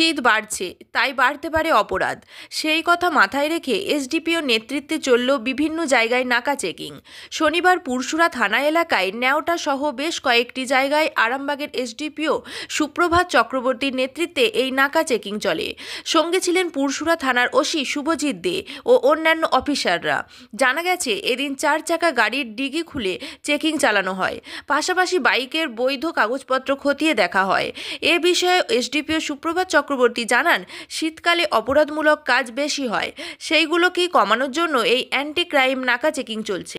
শীত বাড়ছে, তাই বাড়তে পারে অপরাধ। সেই কথা মাথায় রেখে এসডিপিও নেতৃত্বে চলল বিভিন্ন জায়গায় নাকা চেকিং। শনিবার পুরসুরা থানা এলাকায় নেওটা সহ বেশ কয়েকটি জায়গায় আরামবাগের এসডিপিও সুপ্রভাত চক্রবর্তীর নেতৃত্বে এই নাকা চেকিং চলে। সঙ্গে ছিলেন পুরসুরা থানার ওসি শুভজিৎ দে ও অন্যান্য অফিসাররা। জানা গেছে, এদিন 4 চাকা গাড়ির ডিগি খুলে চেকিং চালানো হয়, পাশাপাশি বাইকের বৈধ কাগজপত্র খতিয়ে দেখা হয়। এ বিষয়ে এসডিপিও সুপ্রভাত চক্রবর্তী জানান, শীতকালে অপরাধমূলক কাজ বেশি হয়, সেইগুলোকেই কমানোর জন্য এই অ্যান্টি ক্রাইম নাকা চেকিং চলছে।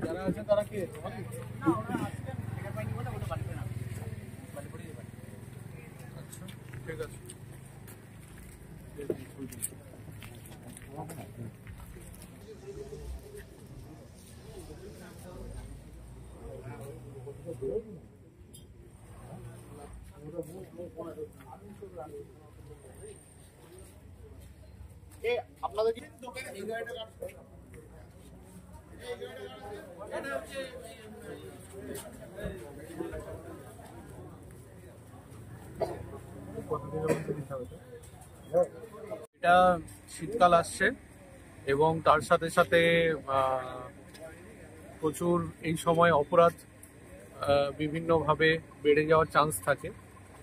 যারা আছে তারা কি ঠিক আছে। আপনাদের কি এই গাড়িটা কাটছে? এটা শীতকাল আসছে এবং তার সাথে সাথে প্রচুর এই সময় অপরাধ বিভিন্নভাবে বেড়ে যাওয়ার চান্স থাকে।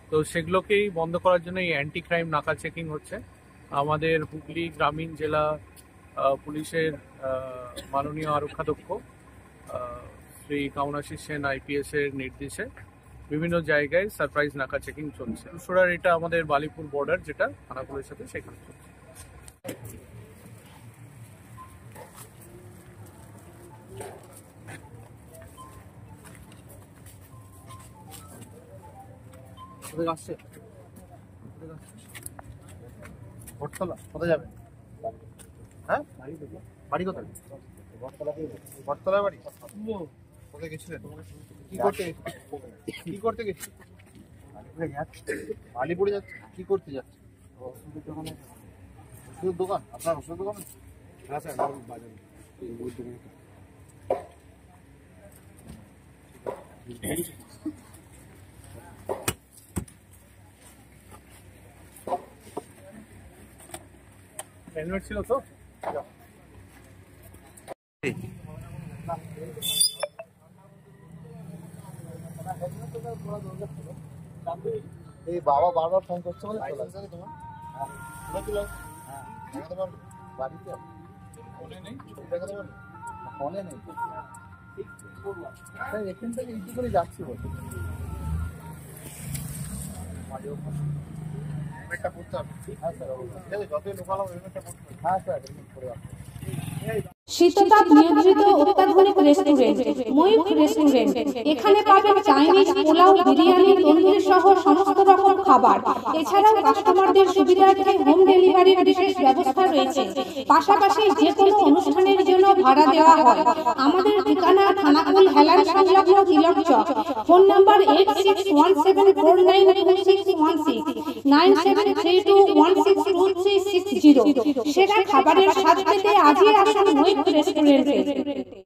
তো সেগুলোকেই বন্ধ করার জন্য এই অ্যান্টি ক্রাইম নাকা চেকিং হচ্ছে। আমাদের হুগলি গ্রামীণ জেলা পুলিশের মাননীয় আরক্ষাধ্যক্ষ শ্রী কাউনাশিস সেন IPS এর নির্দেশে বিভিন্ন জায়গায় সারপ্রাইজ নাকা চেকিং চলছে। পুরসুরার এটা আমাদের বালিপুর বর্ডার, যেটা থানাগুলোর সাথে সেখানে চলছে। আসছে বটতলা কোথায় যাবে? হ্যাঁ, বাড়ি কোথায়? বটতলা বাড়ি। কোথায় গেছিলেন? কি করতে গেছি? আলিপুরে যাচ্ছে। কি করতে যাচ্ছে? ওষুধের দোকান। আপনার ওষুধের দোকান? হ্যাঁ স্যার, বাজারে হেলমেট ছিল তো? এই বাবা বারবার ফোন করছে বলে তোমার তোমার বাড়িতে ফোনে নেই, ফোনে নেই। এখান থেকে ইস্যু করে যাচ্ছি বলতে হেলমেটটা পড়তে হবে। হ্যাঁ স্যার, যতই লোকাল হবে হেলমেটটা পড়তে হবে। হ্যাঁ স্যার, হেলমেট পরে আসবে। শীততাপ নিয়ন্ত্রিত অত্যাধুনিক রেস্টুরেন্ট ময়ূখ রেস্টুরেন্ট। এখানে পাবেন চাইনিজ, পোলাও, বিরিয়ানি, তন্দুরি সহ সমস্ত রকম খাবার। এছাড়াও কাস্টমারদের সুবিধার্থে হোম ডেলিভারির বিশেষ ব্যবস্থা রয়েছে। পাশাপাশি যে কোনো অনুষ্ঠানের জন্য ভাড়া দেওয়া হয়। আমাদের ঠিকানা খানাকুল হেলান সংলগ্ন তিলক চক। Phone number 8617492616 9732162360। সেরা খাবারের স্বাদ পেতে আজই আসুন ময়ূখ রেস্টুরেন্টে।